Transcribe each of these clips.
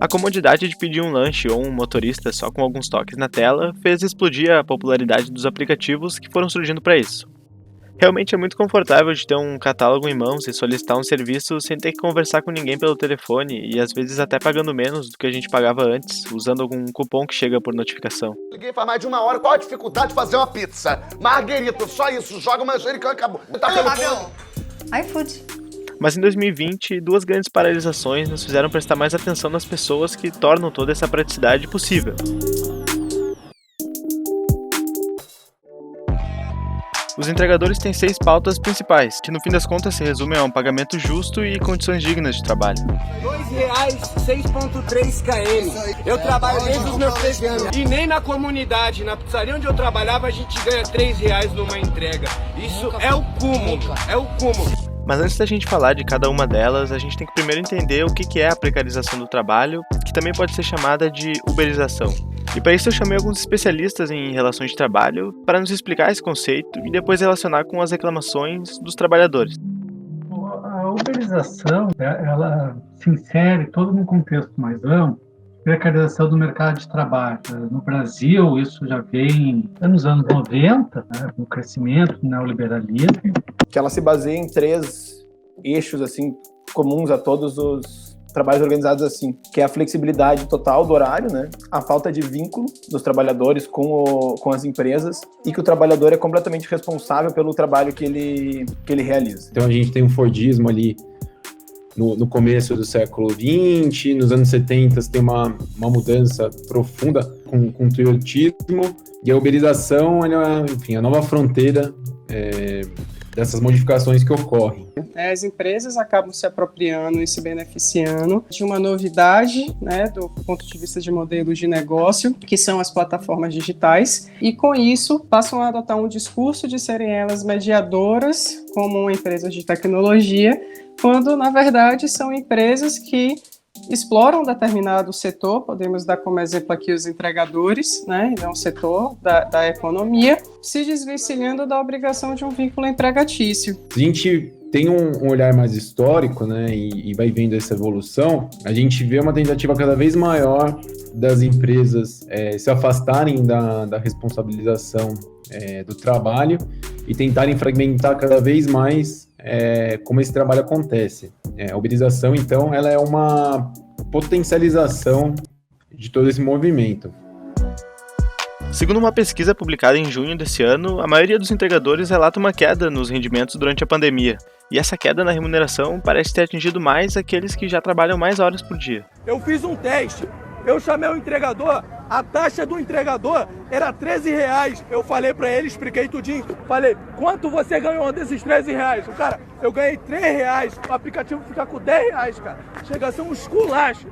A comodidade de pedir um lanche ou um motorista só com alguns toques na tela fez explodir a popularidade dos aplicativos que foram surgindo para isso. Realmente é muito confortável de ter um catálogo em mãos e solicitar um serviço sem ter que conversar com ninguém pelo telefone e às vezes até pagando menos do que a gente pagava antes, usando algum cupom que chega por notificação. Liguei faz mais de uma hora, qual a dificuldade de fazer uma pizza? Marguerita, só isso, joga manjericão e acabou. Tá pelo iFood. Mas em 2020, duas grandes paralisações nos fizeram prestar mais atenção nas pessoas que tornam toda essa praticidade possível. Os entregadores têm 6 pautas principais, que no fim das contas se resumem a um pagamento justo e condições dignas de trabalho. R$ 6,3 km. Eu trabalho desde os meus 13 anos. E nem na comunidade, na pizzaria onde eu trabalhava, a gente ganha R$ 3 numa entrega. Isso é o cúmulo, é o cúmulo. Mas antes da gente falar de cada uma delas, a gente tem que primeiro entender o que é a precarização do trabalho, que também pode ser chamada de uberização. E para isso eu chamei alguns especialistas em relações de trabalho para nos explicar esse conceito e depois relacionar com as reclamações dos trabalhadores. A uberização, ela se insere todo num contexto mais amplo, precarização do mercado de trabalho. No Brasil, isso já vem nos anos 90, no crescimento do neoliberalismo. Que ela se baseia em 3 eixos assim, comuns a todos os trabalhos organizados assim, que é a flexibilidade total do horário, né? A falta de vínculo dos trabalhadores com as empresas e que o trabalhador é completamente responsável pelo trabalho que ele realiza. Então a gente tem um Fordismo ali no começo do século XX, nos anos 70 tem uma mudança profunda com o Toyotismo, e a uberização é a nova fronteira dessas modificações que ocorrem. As empresas acabam se apropriando e se beneficiando de uma novidade, do ponto de vista de modelos de negócio, que são as plataformas digitais, e com isso passam a adotar um discurso de serem elas mediadoras como empresas de tecnologia, quando na verdade são empresas que exploram determinado setor. Podemos dar como exemplo aqui os entregadores, é um setor da economia, se desvencilhando da obrigação de um vínculo empregatício. A gente tem um olhar mais histórico, e vai vendo essa evolução, a gente vê uma tentativa cada vez maior das empresas se afastarem da responsabilização do trabalho e tentarem fragmentar cada vez mais como esse trabalho acontece. A uberização, então, ela é uma potencialização de todo esse movimento. Segundo uma pesquisa publicada em junho desse ano, a maioria dos entregadores relata uma queda nos rendimentos durante a pandemia. E essa queda na remuneração parece ter atingido mais aqueles que já trabalham mais horas por dia. Eu fiz um teste, eu chamei o entregador, a taxa do entregador era R$13. Eu falei pra ele, expliquei tudinho. Falei, quanto você ganhou desses R$13? O cara, eu ganhei R$3. O aplicativo fica com R$10, cara. Chega a ser um esculacho.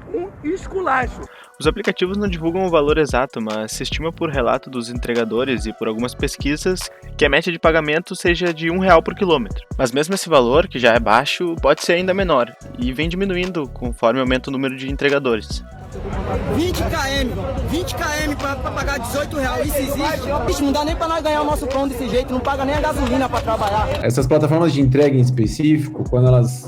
Os aplicativos não divulgam o valor exato, mas se estima por relato dos entregadores e por algumas pesquisas que a média de pagamento seja de R$1 por quilômetro. Mas mesmo esse valor, que já é baixo, pode ser ainda menor e vem diminuindo conforme aumenta o número de entregadores. 20 km pra pagar R$18, isso existe? Bicho, não dá nem pra nós ganhar o nosso pão desse jeito, não paga nem a gasolina pra trabalhar. Essas plataformas de entrega em específico, quando elas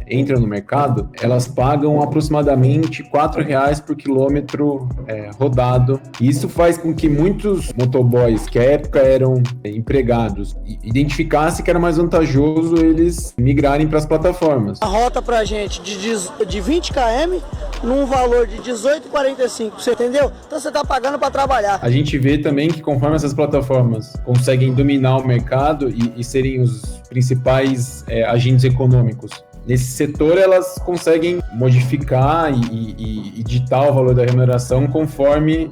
entram no mercado, elas pagam aproximadamente R$4 por quilômetro rodado. E isso faz com que muitos motoboys, que à época eram empregados, identificassem que era mais vantajoso eles migrarem para as plataformas. A rota pra gente de 20 km num valor de R$18,45, você entendeu? Então você tá pagando para trabalhar. A gente vê também que conforme essas plataformas conseguem dominar o mercado e serem os principais agentes econômicos nesse setor, elas conseguem modificar e ditar o valor da remuneração conforme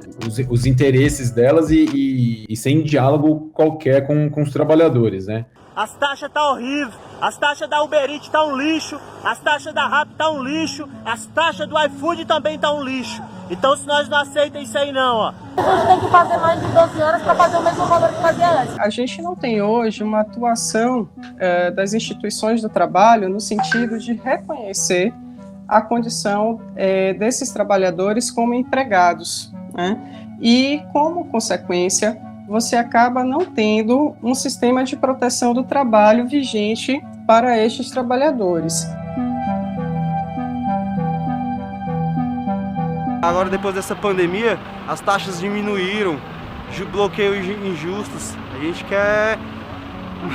os interesses delas e sem diálogo qualquer com os trabalhadores, As taxas tá horrível, as taxas da Uber Eats tá um lixo, as taxas da Rappi tá um lixo, as taxas do iFood também tá um lixo. Então se nós não aceitamos isso aí não, A gente tem que fazer mais de 12 horas para fazer o mesmo valor que fazia antes. A gente não tem hoje uma atuação das instituições do trabalho no sentido de reconhecer a condição desses trabalhadores como empregados, E como consequência, você acaba não tendo um sistema de proteção do trabalho vigente para estes trabalhadores. Agora, depois dessa pandemia, as taxas diminuíram, bloqueios injustos. A gente quer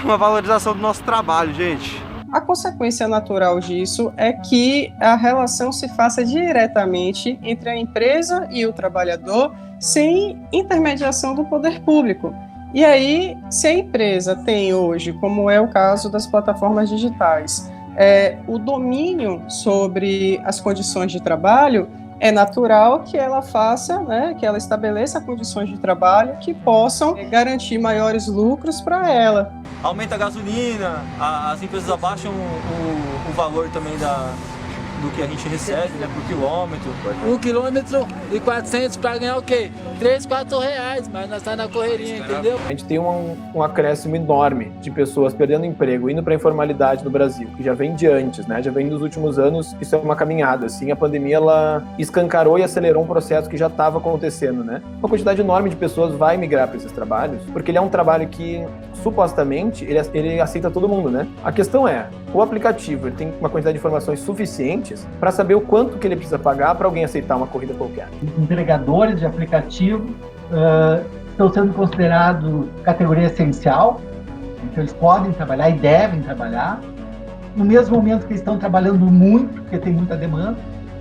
uma valorização do nosso trabalho, gente. A consequência natural disso é que a relação se faça diretamente entre a empresa e o trabalhador, sem intermediação do poder público. E aí, se a empresa tem hoje, como é o caso das plataformas digitais, o domínio sobre as condições de trabalho, é natural que ela faça, né, que ela estabeleça condições de trabalho que possam garantir maiores lucros para ela. Aumenta a gasolina, as empresas abaixam o valor também do que a gente recebe, né, por quilômetro. 1 quilômetro e 400 para ganhar o quê? 3, 4 reais, mas nós estamos na correria, entendeu? A gente tem um acréscimo enorme de pessoas perdendo emprego, indo para a informalidade no Brasil, que já vem de antes, né? Já vem nos últimos anos, isso é uma caminhada, assim. A pandemia, ela escancarou e acelerou um processo que já estava acontecendo, né? Uma quantidade enorme de pessoas vai migrar para esses trabalhos, porque ele é um trabalho que, supostamente, ele aceita todo mundo, né? A questão é, o aplicativo ele tem uma quantidade de informações suficientes para saber o quanto que ele precisa pagar para alguém aceitar uma corrida qualquer. Entregadores de aplicativo estão sendo considerados categoria essencial, então eles podem trabalhar e devem trabalhar. No mesmo momento que eles estão trabalhando muito, porque tem muita demanda,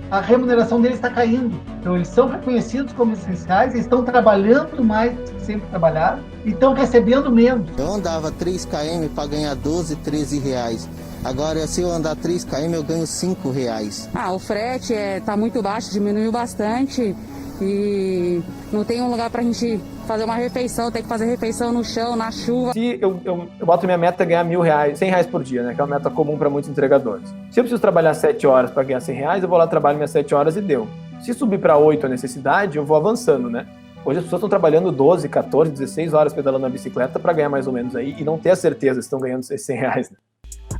a remuneração deles está caindo. Então eles são reconhecidos como essenciais, eles estão trabalhando mais do que sempre trabalharam e estão recebendo menos. Eu andava 3 km para ganhar 12, 13 reais. Agora, se eu andar 3 km, eu ganho 5 reais. O frete está muito baixo, diminuiu bastante e não tem um lugar para a gente fazer uma refeição, tem que fazer refeição no chão, na chuva. Se eu boto minha meta ganhar R$1.000, R$100 por dia, né? Que é uma meta comum para muitos entregadores. Se eu preciso trabalhar 7 horas para ganhar R$100, eu vou lá, trabalho minhas 7 horas e deu. Se subir para 8 a necessidade, eu vou avançando, né? Hoje as pessoas estão trabalhando 12, 14, 16 horas pedalando na bicicleta para ganhar mais ou menos aí e não ter a certeza se estão ganhando esses R$100, né?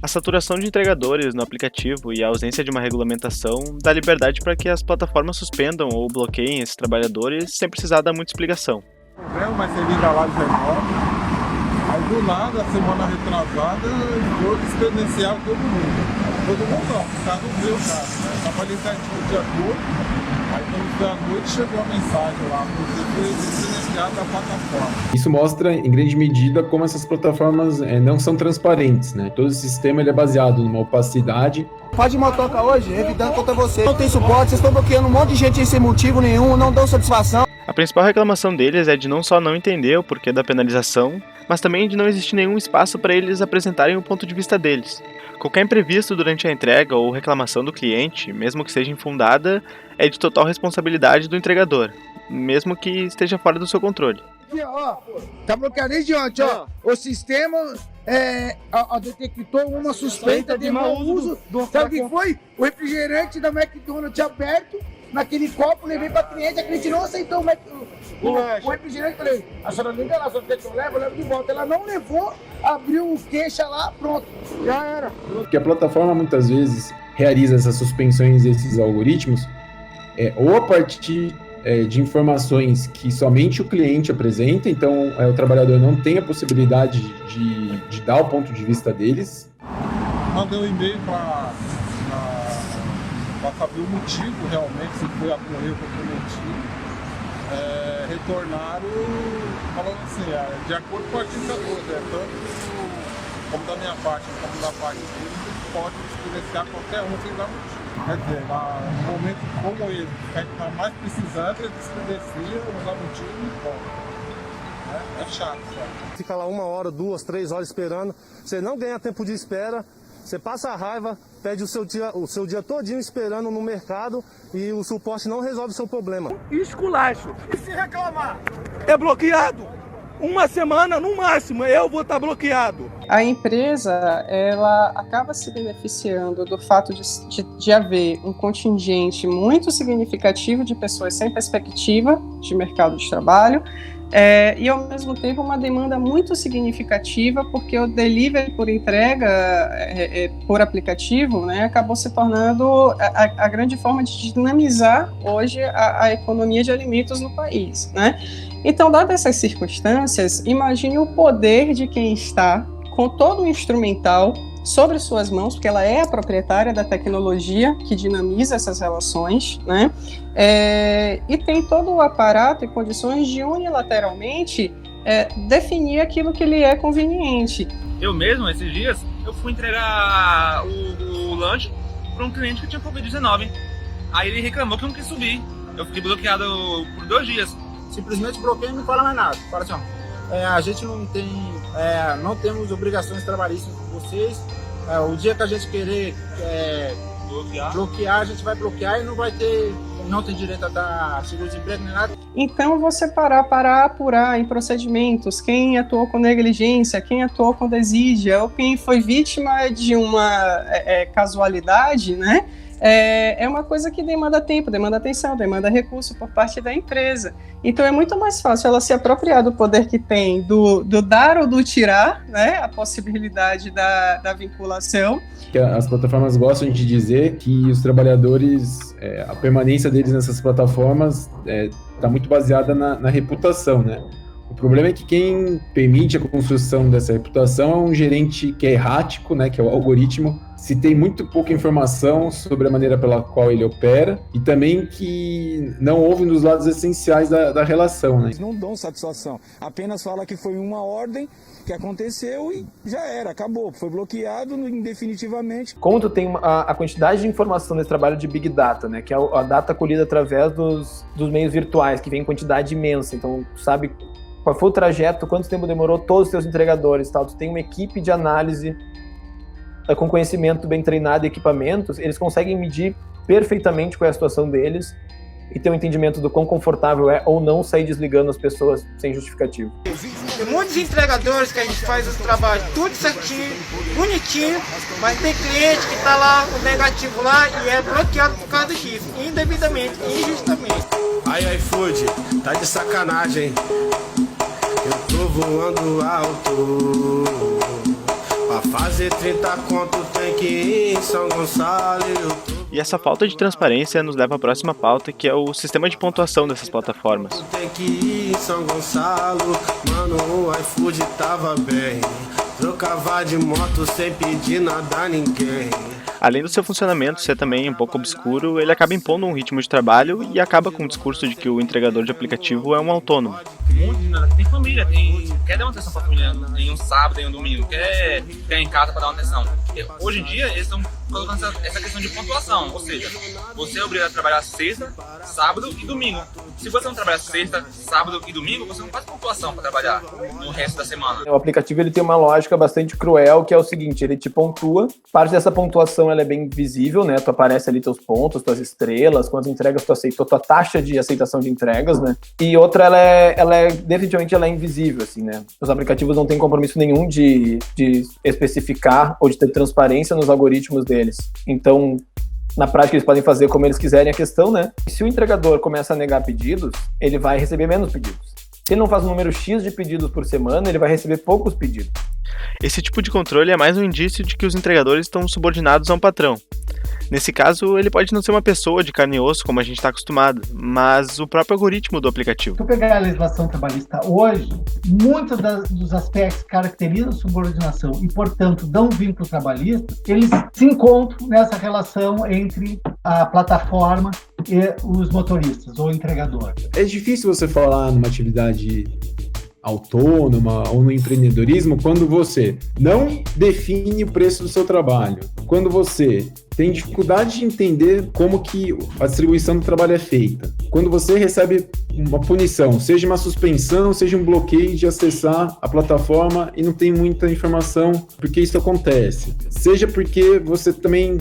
A saturação de entregadores no aplicativo e a ausência de uma regulamentação dá liberdade para que as plataformas suspendam ou bloqueiem esses trabalhadores sem precisar dar muita explicação. O problema vai ser vir lá 19, aí do nada, a semana retrasada, vou descredenciar todo mundo. Todo mundo não, o cara não viu o cara, né? Trabalhei certinho o dia todo. Aí quando à noite chegou a mensagem lá, você foi descredenciado da plataforma. Isso mostra, em grande medida, como essas plataformas não são transparentes, né? Todo o sistema ele é baseado numa opacidade. Pode motoca hoje, revidando contra você. Não tem suporte, vocês estão bloqueando um monte de gente sem motivo nenhum, não dão satisfação. A principal reclamação deles é de não só não entender o porquê da penalização, mas também de não existir nenhum espaço para eles apresentarem o ponto de vista deles. Qualquer imprevisto durante a entrega ou reclamação do cliente, mesmo que seja infundada, é de total responsabilidade do entregador, mesmo que esteja fora do seu controle. Aqui, ó, tá bloqueado desde ontem, ó. O sistema detectou uma suspeita de mau uso. Sabe o que foi? O refrigerante da McDonald's aberto naquele copo, levei pra cliente, a cliente não aceitou o refrigerante, falei, a senhora liga lá, a senhora quer que eu levo de volta. Ela não levou, abriu o queixa lá, pronto, já era. Porque a plataforma muitas vezes realiza essas suspensões desses algoritmos ou a partir de informações que somente o cliente apresenta, então o trabalhador não tem a possibilidade de dar o ponto de vista deles. Mandei um e-mail para saber o motivo realmente, se foi a correr ou foi motivo. Retornaram falando assim, de acordo com o artigo 14, tanto como da minha parte, como da parte deles, pode descredenciar qualquer um sem dar motivo. Quer dizer, num momento como ele, que está mais precisando, ele descredencia, não dá motivo e volta. É chato, sabe? Fica lá 1 hora, 2, 3 horas esperando, você não ganha tempo de espera, você passa a raiva, perde o seu dia todinho esperando no mercado e o suporte não resolve o seu problema. Esculacho. E se reclamar? É bloqueado. 1 semana no máximo, eu vou estar bloqueado. A empresa, ela acaba se beneficiando do fato de haver um contingente muito significativo de pessoas sem perspectiva de mercado de trabalho, e ao mesmo tempo uma demanda muito significativa, porque o delivery por entrega por aplicativo, né, acabou se tornando a grande forma de dinamizar hoje a economia de alimentos no país, né? Então, dadas essas circunstâncias, imagine o poder de quem está com todo o instrumental sobre suas mãos, porque ela é a proprietária da tecnologia que dinamiza essas relações, né? E tem todo o aparato e condições de unilateralmente definir aquilo que lhe é conveniente. Eu mesmo, esses dias, eu fui entregar o lanche para um cliente que tinha Covid-19. Aí ele reclamou que não quis subir. Eu fiquei bloqueado por 2 dias. Simplesmente bloqueia e não fala mais nada. Fala assim, ó, a gente não tem, não temos obrigações trabalhistas com vocês. O dia que a gente querer bloquear, a gente vai bloquear e não tem direito a dar seguro-desemprego nem nada. Então você parar para apurar em procedimentos quem atuou com negligência, quem atuou com desídia, ou quem foi vítima de uma casualidade, né? É uma coisa que demanda tempo, demanda atenção, demanda recurso por parte da empresa. Então é muito mais fácil ela se apropriar do poder que tem do dar ou do tirar, né? A possibilidade da vinculação. As plataformas gostam de dizer que os trabalhadores, a permanência deles nessas plataformas está muito baseada na reputação, né? O problema é que quem permite a construção dessa reputação é um gerente que é errático, né, que é o algoritmo, se tem muito pouca informação sobre a maneira pela qual ele opera e também que não ouve nos lados essenciais da relação, né? Eles não dão satisfação, apenas fala que foi uma ordem que aconteceu e já era, acabou, foi bloqueado indefinitivamente. Como tu tem a quantidade de informação nesse trabalho de Big Data, né, que é a data colhida através dos meios virtuais, que vem em quantidade imensa, então tu sabe qual foi o trajeto, quanto tempo demorou todos os teus entregadores e tal, tu tem uma equipe de análise com conhecimento bem treinado e equipamentos, eles conseguem medir perfeitamente qual é a situação deles e ter um entendimento do quão confortável é ou não sair desligando as pessoas sem justificativo. Tem muitos entregadores que a gente faz os trabalhos tudo certinho, bonitinho, mas tem cliente que tá lá, o negativo lá, e é bloqueado por causa disso, indevidamente, injustamente. Aí, iFood, tá de sacanagem. Eu tô voando alto. Pra fazer 30 conto tem que ir em São Gonçalo. E essa falta de transparência nos leva à próxima pauta, que é o sistema de pontuação dessas plataformas. Tem que ir em São Gonçalo. Mano, o iFood tava bem. Trocava de moto sem pedir nada a ninguém. Além do seu funcionamento ser também um pouco obscuro, ele acaba impondo um ritmo de trabalho e acaba com o discurso de que o entregador de aplicativo é um autônomo. Tem família, quer dar uma atenção pra família em um sábado, em um domingo, quer ficar em casa pra dar uma atenção. Hoje em dia, eles estão colocando essa questão de pontuação, ou seja, você é obrigado a trabalhar sexta, sábado e domingo. Se você não trabalhar sexta, sábado e domingo, você não faz pontuação para trabalhar no resto da semana. O aplicativo ele tem uma lógica bastante cruel, que é o seguinte, ele te pontua, parte dessa pontuação ela é bem visível, né? Tu aparece ali teus pontos, tuas estrelas, quantas entregas tu aceitou, tua taxa de aceitação de entregas, né? E outra, definitivamente ela é invisível, assim, né? Os aplicativos não têm compromisso nenhum de especificar ou de ter transparência nos algoritmos deles. Então, na prática, eles podem fazer como eles quiserem a questão, né? E se o entregador começa a negar pedidos, ele vai receber menos pedidos. Se ele não faz um número X de pedidos por semana, ele vai receber poucos pedidos. Esse tipo de controle é mais um indício de que os entregadores estão subordinados a um patrão. Nesse caso, ele pode não ser uma pessoa de carne e osso, como a gente está acostumado, mas o próprio algoritmo do aplicativo. Se eu pegar a legislação trabalhista hoje, muitos dos aspectos que caracterizam subordinação e, portanto, dão vínculo trabalhista, eles se encontram nessa relação entre a plataforma e os motoristas ou entregadores. É difícil você falar numa atividade autônoma ou no empreendedorismo quando você não define o preço do seu trabalho, quando você tem dificuldade de entender como que a distribuição do trabalho é feita, quando você recebe uma punição, seja uma suspensão, seja um bloqueio de acessar a plataforma e não tem muita informação porque isso acontece, seja porque você também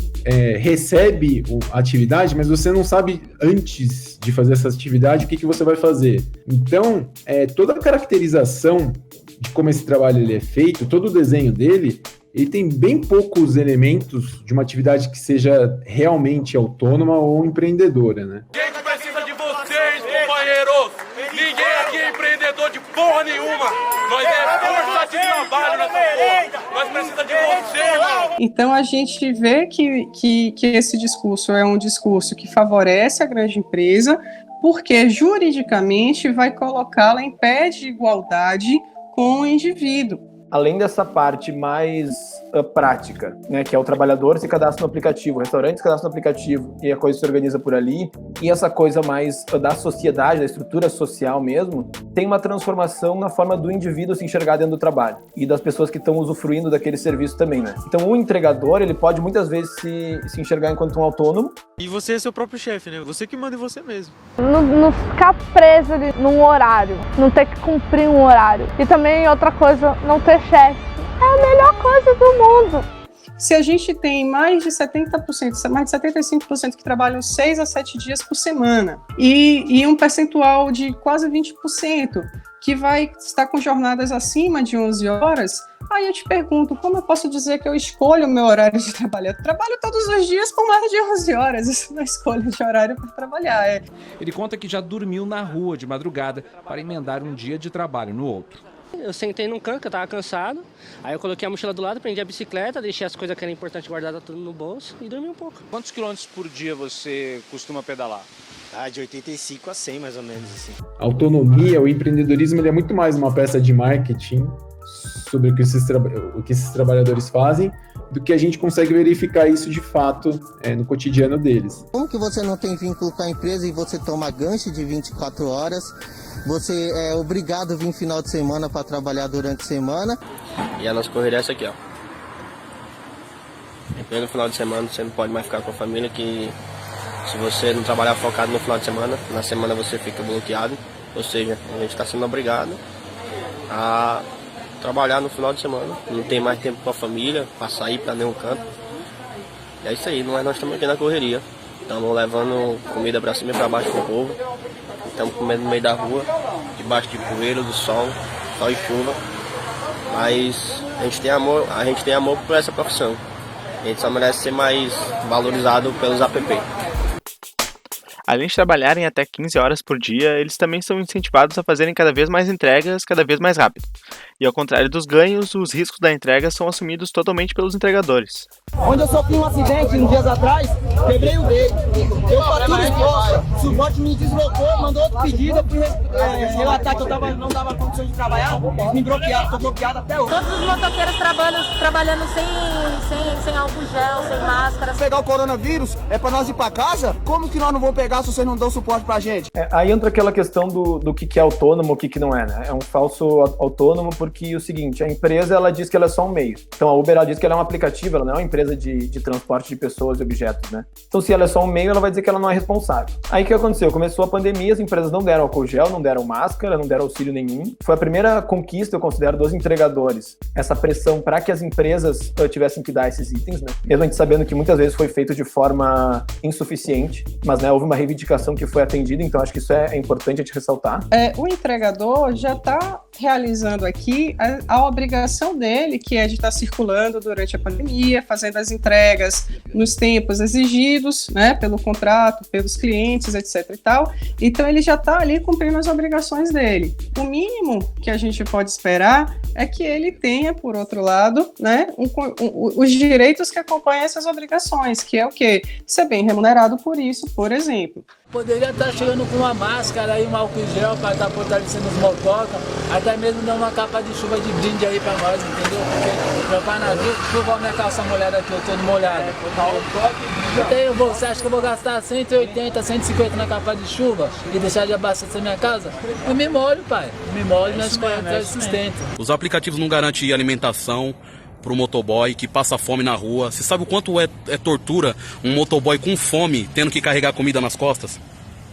recebe a atividade, mas você não sabe antes de fazer essa atividade o que você vai fazer. Então, toda a caracterização de como esse trabalho ele é feito, todo o desenho dele, ele tem bem poucos elementos de uma atividade que seja realmente autônoma ou empreendedora, né? A gente precisa de vocês, companheiros! Ninguém aqui é empreendedor de porra nenhuma! Nós força de trabalho nessa porra! Nós precisamos de vocês, mano! Então a gente vê que esse discurso é um discurso que favorece a grande empresa, porque juridicamente vai colocá-la em pé de igualdade com o indivíduo. além dessa parte mais prática, né, que é o trabalhador se cadastra no aplicativo, o restaurante se cadastra no aplicativo e a coisa se organiza por ali, e essa coisa mais da sociedade, da estrutura social mesmo, tem uma transformação na forma do indivíduo se enxergar dentro do trabalho e das pessoas que estão usufruindo daquele serviço também, né? Então o entregador, ele pode muitas vezes se enxergar enquanto um autônomo. E você é seu próprio chefe, né? Você que manda em você mesmo. Não ficar preso ali num horário, não ter que cumprir um horário. E também outra coisa, não ter chefe. É a melhor coisa do mundo. Se a gente tem mais de 70%, mais de 75% que trabalham 6 a 7 dias por semana e um percentual de quase 20% que vai estar com jornadas acima de 11 horas, aí eu te pergunto, como eu posso dizer que eu escolho o meu horário de trabalho? Eu trabalho todos os dias por mais de 11 horas, isso não é escolha de horário para trabalhar. Ele conta que já dormiu na rua de madrugada para emendar um dia de trabalho no outro. Eu sentei num canto, que eu tava cansado, aí eu coloquei a mochila do lado, prendi a bicicleta, deixei as coisas que eram importantes guardadas tudo no bolso e dormi um pouco. Quantos quilômetros por dia você costuma pedalar? De 85 a 100, mais ou menos, assim. A autonomia, o empreendedorismo, ele é muito mais uma peça de marketing sobre o que esses trabalhadores fazem, do que a gente consegue verificar isso de fato no cotidiano deles. Como que você não tem vínculo com a empresa e você toma gancho de 24 horas, você é obrigado a vir final de semana para trabalhar durante a semana. E a nossa correria é essa aqui, ó. No final de semana você não pode mais ficar com a família, que se você não trabalhar focado no final de semana, na semana você fica bloqueado. Ou seja, a gente está sendo obrigado a trabalhar no final de semana. Não tem mais tempo para a família, para sair para nenhum canto. E é isso aí, nós estamos aqui na correria. Estamos levando comida para cima e para baixo pro povo. Estamos comendo no meio da rua, debaixo de poeira, do sol e chuva. Mas a gente tem amor por essa profissão. A gente só merece ser mais valorizado pelos app. Além de trabalharem até 15 horas por dia, eles também são incentivados a fazerem cada vez mais entregas, cada vez mais rápido. E ao contrário dos ganhos, os riscos da entrega são assumidos totalmente pelos entregadores. Onde eu sofri um acidente uns dias atrás, quebrei o dedo. Eu faturo exposta, o suporte me deslocou, mandou outro pedido, eu fui relatar que eu não dava condições de trabalhar, me bloquearam, estou bloqueado até hoje. Todos os motoqueiros trabalhando sem álcool gel, sem máscara. Pegar o coronavírus é para nós ir para casa? Como que nós não vamos pegar se vocês não dão suporte pra gente? Aí entra aquela questão do que é autônomo, o que não é, né? É um falso autônomo porque o seguinte, a empresa ela diz que ela é só um meio. Então a Uber ela diz que ela é um aplicativo, ela não é uma empresa de transporte de pessoas e objetos, né? Então se ela é só um meio, ela vai dizer que ela não é responsável. Aí o que aconteceu? Começou a pandemia, as empresas não deram álcool gel, não deram máscara, não deram auxílio nenhum. Foi a primeira conquista, eu considero, dos entregadores. Essa pressão para que as empresas tivessem que dar esses itens, né? Mesmo a gente sabendo que muitas vezes foi feito de forma insuficiente, mas né, houve uma reivindicação que foi atendida, então acho que isso é importante a gente ressaltar. O entregador já está realizando aqui a obrigação dele, que é de estar circulando durante a pandemia, fazendo as entregas nos tempos exigidos, né, pelo contrato, pelos clientes, etc e tal. Então ele já está ali cumprindo as obrigações dele. O mínimo que a gente pode esperar é que ele tenha, por outro lado, né, os direitos que acompanham essas obrigações, que é o quê? Ser bem remunerado por isso, por exemplo. Poderia estar chegando com uma máscara e um álcool gel para estar fortalecendo os motocas, até mesmo dando uma capa de chuva de brinde aí para nós, entendeu? Porque meu pai na chuva, minha calça molhada aqui, eu tô molhada. Você acha que eu vou gastar 180, 150 na capa de chuva e deixar de abastecer minha casa? Eu me molho, pai. Me molho, nós corremos sustento. Os aplicativos não garantem alimentação pro motoboy que passa fome na rua. Você sabe o quanto é tortura um motoboy com fome tendo que carregar comida nas costas?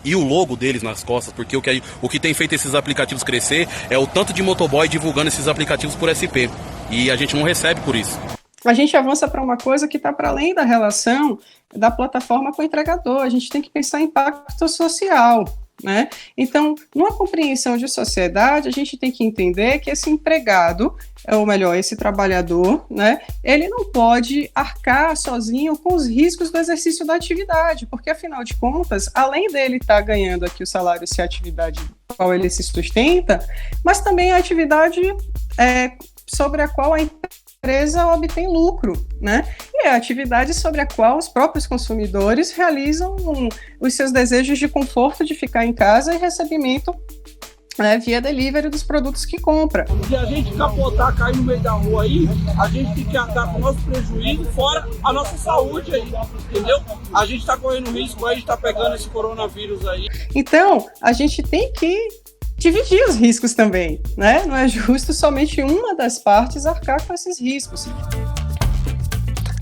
E o logo deles nas costas, porque o que tem feito esses aplicativos crescer é o tanto de motoboy divulgando esses aplicativos por SP. E a gente não recebe por isso. A gente avança para uma coisa que está para além da relação da plataforma com o entregador. A gente tem que pensar em impacto social, né? Então, numa compreensão de sociedade, a gente tem que entender que esse empregado, ou melhor, esse trabalhador, né, ele não pode arcar sozinho com os riscos do exercício da atividade, porque, afinal de contas, além dele estar ganhando aqui o salário se a atividade qual ele se sustenta, mas também a atividade sobre a qual a empresa obtém lucro, né? E é a atividade sobre a qual os próprios consumidores realizam os seus desejos de conforto de ficar em casa e recebimento via delivery dos produtos que compra. Se a gente capotar, cair no meio da rua aí, a gente tem que arcar com o nosso prejuízo, fora a nossa saúde aí, entendeu? A gente tá correndo risco, a gente tá pegando esse coronavírus aí. Então, a gente tem que dividir os riscos também, né? Não é justo somente uma das partes arcar com esses riscos.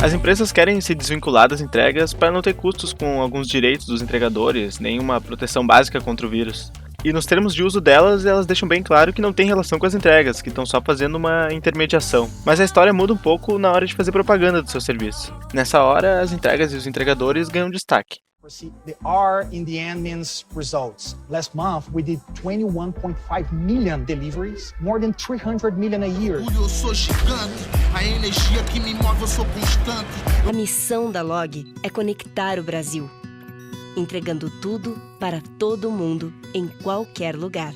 As empresas querem se desvincular das entregas para não ter custos com alguns direitos dos entregadores, nem uma proteção básica contra o vírus. E nos termos de uso delas, elas deixam bem claro que não tem relação com as entregas, que estão só fazendo uma intermediação. Mas a história muda um pouco na hora de fazer propaganda do seu serviço. Nessa hora, as entregas e os entregadores ganham destaque. The R in the end means results. Last month we did 21.5 million deliveries, more than 300 million a year. Eu sou gigante, a energia que me move eu sou constante. A missão da Log é conectar o Brasil, entregando tudo para todo mundo em qualquer lugar.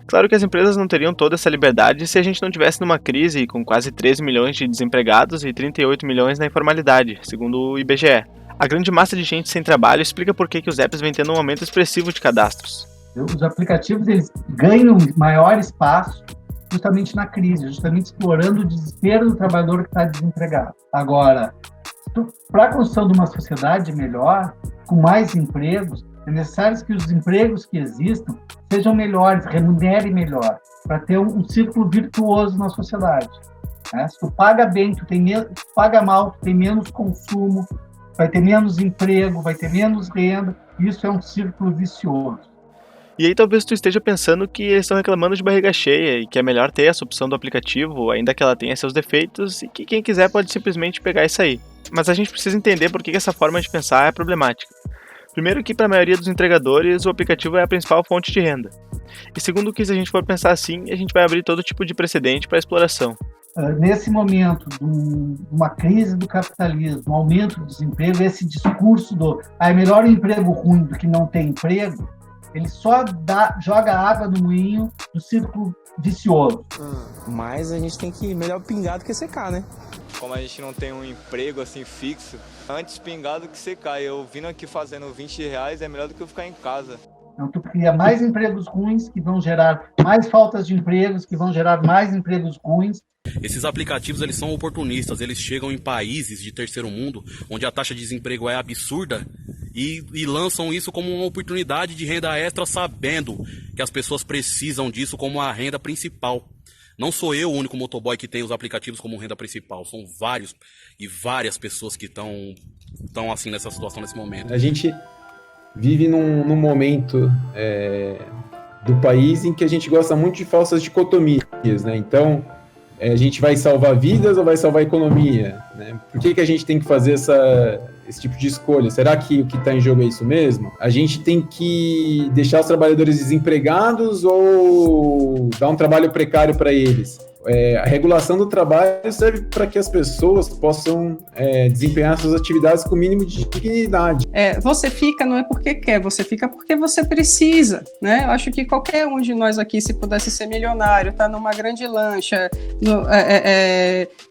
Claro que as empresas não teriam toda essa liberdade se a gente não tivesse numa crise com quase 13 milhões de desempregados e 38 milhões na informalidade, segundo o IBGE. A grande massa de gente sem trabalho explica por que os apps vêm tendo um aumento expressivo de cadastros. Os aplicativos eles ganham maior espaço justamente na crise, justamente explorando o desespero do trabalhador que está desempregado. Agora, para a construção de uma sociedade melhor, com mais empregos, é necessário que os empregos que existam sejam melhores, remunerem melhor, para ter um círculo virtuoso na sociedade. Né? Se tu paga bem, tu paga mal, tu tem menos consumo, vai ter menos emprego, vai ter menos renda, isso é um círculo vicioso. E aí talvez tu esteja pensando que eles estão reclamando de barriga cheia e que é melhor ter essa opção do aplicativo, ainda que ela tenha seus defeitos, e que quem quiser pode simplesmente pegar e sair. Mas a gente precisa entender por que essa forma de pensar é problemática. Primeiro que para a maioria dos entregadores o aplicativo é a principal fonte de renda. E segundo que se a gente for pensar assim, a gente vai abrir todo tipo de precedente para exploração. Nesse momento de uma crise do capitalismo, um aumento do desemprego, esse discurso é melhor um emprego ruim do que não ter emprego, ele só joga água no moinho do círculo vicioso. Mas a gente tem que ir melhor pingar do que secar, né? Como a gente não tem um emprego assim fixo, antes pingar do que secar. Eu vindo aqui fazendo R$20 é melhor do que eu ficar em casa. Então, tu cria mais empregos ruins, que vão gerar mais faltas de empregos, que vão gerar mais empregos ruins. Esses aplicativos eles são oportunistas, eles chegam em países de terceiro mundo, onde a taxa de desemprego é absurda, e lançam isso como uma oportunidade de renda extra, sabendo que as pessoas precisam disso como a renda principal. Não sou eu o único motoboy que tem os aplicativos como renda principal, são vários e várias pessoas que estão assim nessa situação nesse momento. A gente vive num momento do país em que a gente gosta muito de falsas dicotomias, né? Então, a gente vai salvar vidas ou vai salvar a economia, né? Por que a gente tem que fazer esse tipo de escolha? Será que o que está em jogo é isso mesmo? A gente tem que deixar os trabalhadores desempregados ou dar um trabalho precário para eles? A regulação do trabalho serve para que as pessoas possam desempenhar suas atividades com o mínimo de dignidade. Você fica não é porque quer, você fica porque você precisa, né? Eu acho que qualquer um de nós aqui, se pudesse ser milionário, tá numa grande lancha,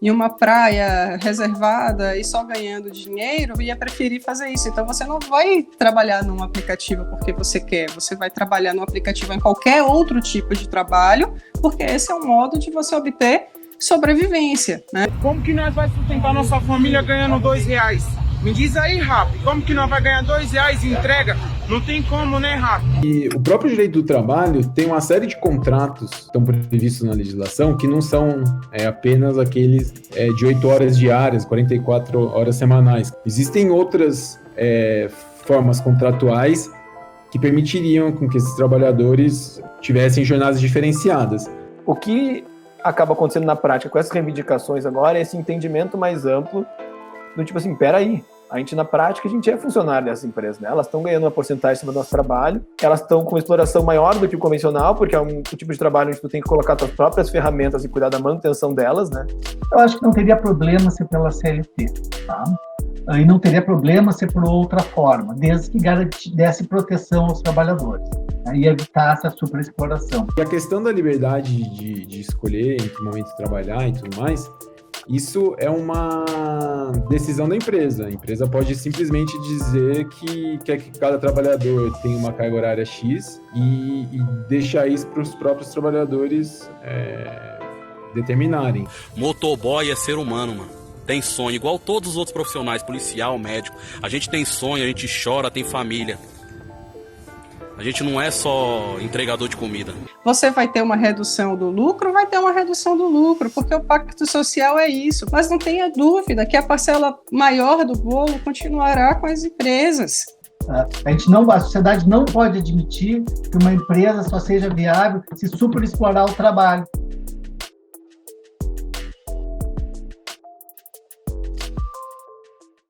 em uma praia reservada e só ganhando dinheiro, ia preferir fazer isso. Então você não vai trabalhar num aplicativo porque você quer, você vai trabalhar num aplicativo em qualquer outro tipo de trabalho, porque esse é um modo de você obter sobrevivência, né? Como que nós vamos sustentar nossa família ganhando R$2? Me diz aí, rápido, como que nós vamos ganhar R$2 em entrega? Não tem como, né, rápido? E o próprio direito do trabalho tem uma série de contratos que estão previstos na legislação que não são apenas aqueles de 8 horas diárias, 44 horas semanais. Existem outras formas contratuais que permitiriam com que esses trabalhadores tivessem jornadas diferenciadas. O que acaba acontecendo na prática com essas reivindicações agora é esse entendimento mais amplo do tipo assim, peraí, a gente na prática, a gente é funcionário dessas empresas, né? Elas estão ganhando uma porcentagem em cima do nosso trabalho, elas estão com exploração maior do que o convencional, porque é um tipo de trabalho onde tu tem que colocar tuas próprias ferramentas e cuidar da manutenção delas, né? Eu acho que não teria problema ser pela CLT, tá? E não teria problema ser por outra forma, desde que desse proteção aos trabalhadores, né, e evitasse a superexploração. E a questão da liberdade de escolher em que momento trabalhar e tudo mais, Isso é uma decisão da empresa. A empresa pode simplesmente dizer que quer que cada trabalhador tenha uma carga horária X e deixar isso para os próprios trabalhadores determinarem. Motoboy é ser humano, mano. Tem sonho, igual todos os outros profissionais, policial, médico. A gente tem sonho, a gente chora, tem família. A gente não é só entregador de comida. Você vai ter uma redução do lucro? Vai ter uma redução do lucro, porque o pacto social é isso. Mas não tenha dúvida que a parcela maior do bolo continuará com as empresas. A sociedade não pode admitir que uma empresa só seja viável se superexplorar o trabalho.